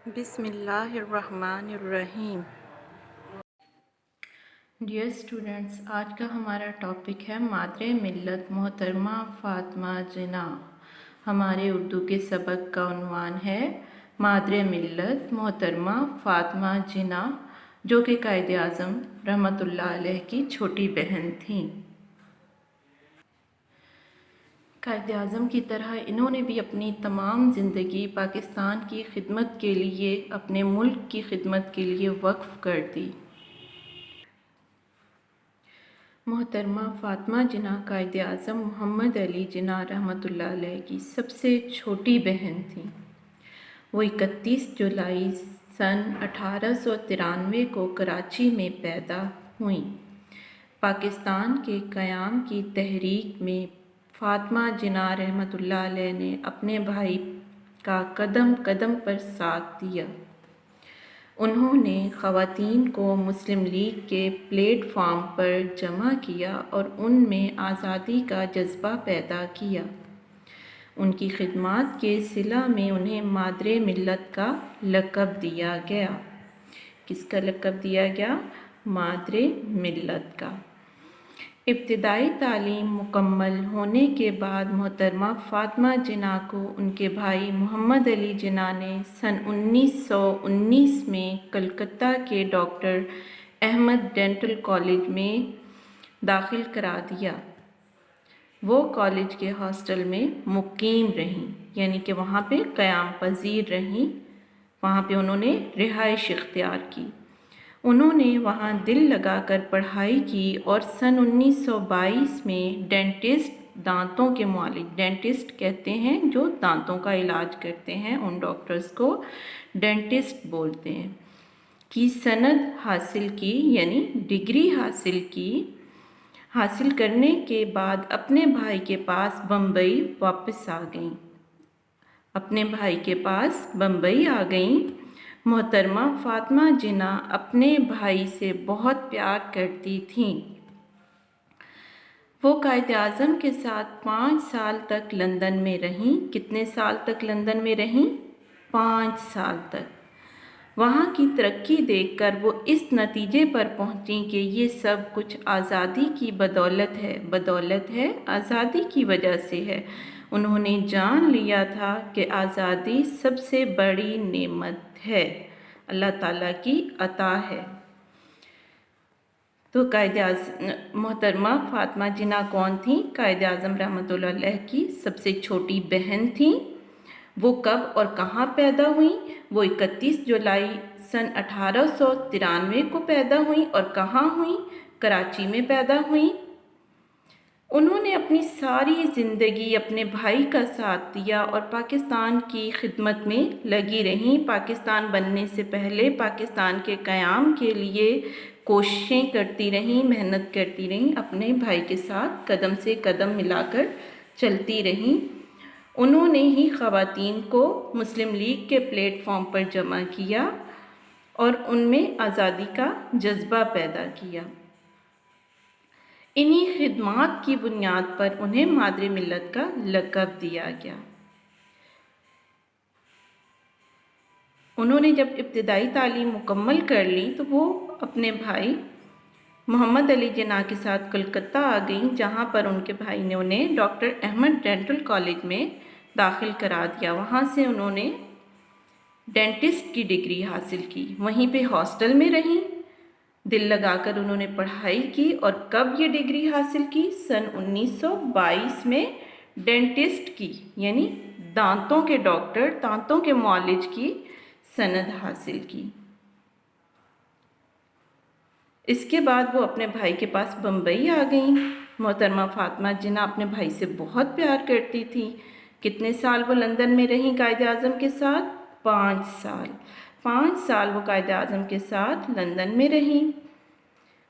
بسم اللہ الرحمن الرحیم۔ ڈیئر اسٹوڈنٹس، آج کا ہمارا ٹاپک ہے مادر ملت محترمہ فاطمہ جناح۔ ہمارے اردو کے سبق کا عنوان ہے مادر ملت محترمہ فاطمہ جناح، جو کہ قائد اعظم رحمۃ اللہ علیہ کی چھوٹی بہن تھیں۔ قائد اعظم کی طرح انہوں نے بھی اپنی تمام زندگی پاکستان کی خدمت کے لیے، اپنے ملک کی خدمت کے لیے وقف کر دی۔ محترمہ فاطمہ جناح قائد اعظم محمد علی جناح رحمۃ اللہ علیہ کی سب سے چھوٹی بہن تھیں۔ وہ 31 جولائی سن 1893 کو کراچی میں پیدا ہوئیں۔ پاکستان کے قیام کی تحریک میں فاطمہ جناح رحمۃ اللہ علیہ نے اپنے بھائی کا قدم قدم پر ساتھ دیا۔ انہوں نے خواتین کو مسلم لیگ کے پلیٹ فارم پر جمع کیا اور ان میں آزادی کا جذبہ پیدا کیا۔ ان کی خدمات کے صلہ میں انہیں مادر ملت کا لقب دیا گیا۔ کس کا لقب دیا گیا؟ مادر ملت کا۔ ابتدائی تعلیم مکمل ہونے کے بعد محترمہ فاطمہ جناح کو ان کے بھائی محمد علی جناح نے سن 1919 میں کلکتہ کے ڈاکٹر احمد ڈینٹل کالج میں داخل کرا دیا۔ وہ کالج کے ہاسٹل میں مقیم رہیں، یعنی کہ وہاں پہ قیام پذیر رہیں، وہاں پہ انہوں نے رہائش اختیار کی۔ انہوں نے وہاں دل لگا کر پڑھائی کی اور سن 1922 میں ڈینٹسٹ، دانتوں کے معالج، ڈینٹسٹ کہتے ہیں جو دانتوں کا علاج کرتے ہیں، ان ڈاکٹرز کو ڈینٹسٹ بولتے ہیں، کی سند حاصل کی، یعنی ڈگری حاصل کی۔ حاصل کرنے کے بعد اپنے بھائی کے پاس بمبئی واپس آ گئیں۔ اپنے بھائی کے پاس بمبئی آ گئیں۔ محترمہ فاطمہ جناح اپنے بھائی سے بہت پیار کرتی تھیں۔ وہ قائد اعظم کے ساتھ 5 سال تک لندن میں رہیں۔ کتنے سال تک لندن میں رہیں؟ 5 سال تک۔ وہاں کی ترقی دیکھ کر وہ اس نتیجے پر پہنچیں کہ یہ سب کچھ آزادی کی بدولت ہے، آزادی کی وجہ سے ہے۔ انہوں نے جان لیا تھا کہ آزادی سب سے بڑی نعمت ہے، اللہ تعالیٰ کی عطا ہے۔ تو محترمہ فاطمہ جناح کون تھیں؟ قائد اعظم رحمۃ اللہ علیہ کی سب سے چھوٹی بہن تھیں۔ وہ کب اور کہاں پیدا ہوئیں؟ وہ 31 جولائی سن 1893 کو پیدا ہوئیں اور کہاں ہوئیں؟ کراچی میں پیدا ہوئیں۔ انہوں نے اپنی ساری زندگی اپنے بھائی کا ساتھ دیا اور پاکستان کی خدمت میں لگی رہیں۔ پاکستان بننے سے پہلے پاکستان کے قیام کے لیے کوششیں کرتی رہیں، محنت کرتی رہیں، اپنے بھائی کے ساتھ قدم سے قدم ملا کر چلتی رہیں۔ انہوں نے ہی خواتین کو مسلم لیگ کے پلیٹ فارم پر جمع کیا اور ان میں آزادی کا جذبہ پیدا کیا۔ انہی خدمات کی بنیاد پر انہیں مادر ملت کا لقب دیا گیا۔ انہوں نے جب ابتدائی تعلیم مکمل کر لی تو وہ اپنے بھائی محمد علی جناح کے ساتھ کلکتہ آ گئیں، جہاں پر ان کے بھائی نے انہیں ڈاکٹر احمد ڈینٹل کالج میں داخل کرا دیا۔ وہاں سے انہوں نے ڈینٹسٹ کی ڈگری حاصل کی، وہیں پہ ہاسٹل میں رہیں، دل لگا کر انہوں نے پڑھائی کی۔ اور کب یہ ڈگری حاصل کی؟ سن 1922 میں ڈینٹسٹ کی، یعنی دانتوں کے ڈاکٹر، دانتوں کے معالج کی سند حاصل کی۔ اس کے بعد وہ اپنے بھائی کے پاس بمبئی آ گئیں۔ محترمہ فاطمہ جناح اپنے بھائی سے بہت پیار کرتی تھیں۔ کتنے سال وہ لندن میں رہیں قائد اعظم کے ساتھ؟ 5 سال۔ 5 سال وہ قائد اعظم کے ساتھ لندن میں رہیں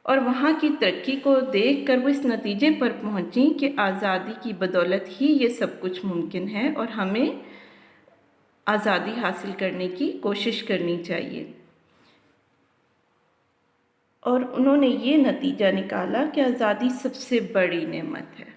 اور وہاں کی ترقی کو دیکھ کر وہ اس نتیجے پر پہنچیں کہ آزادی کی بدولت ہی یہ سب کچھ ممکن ہے اور ہمیں آزادی حاصل کرنے کی کوشش کرنی چاہیے۔ اور انہوں نے یہ نتیجہ نکالا کہ آزادی سب سے بڑی نعمت ہے۔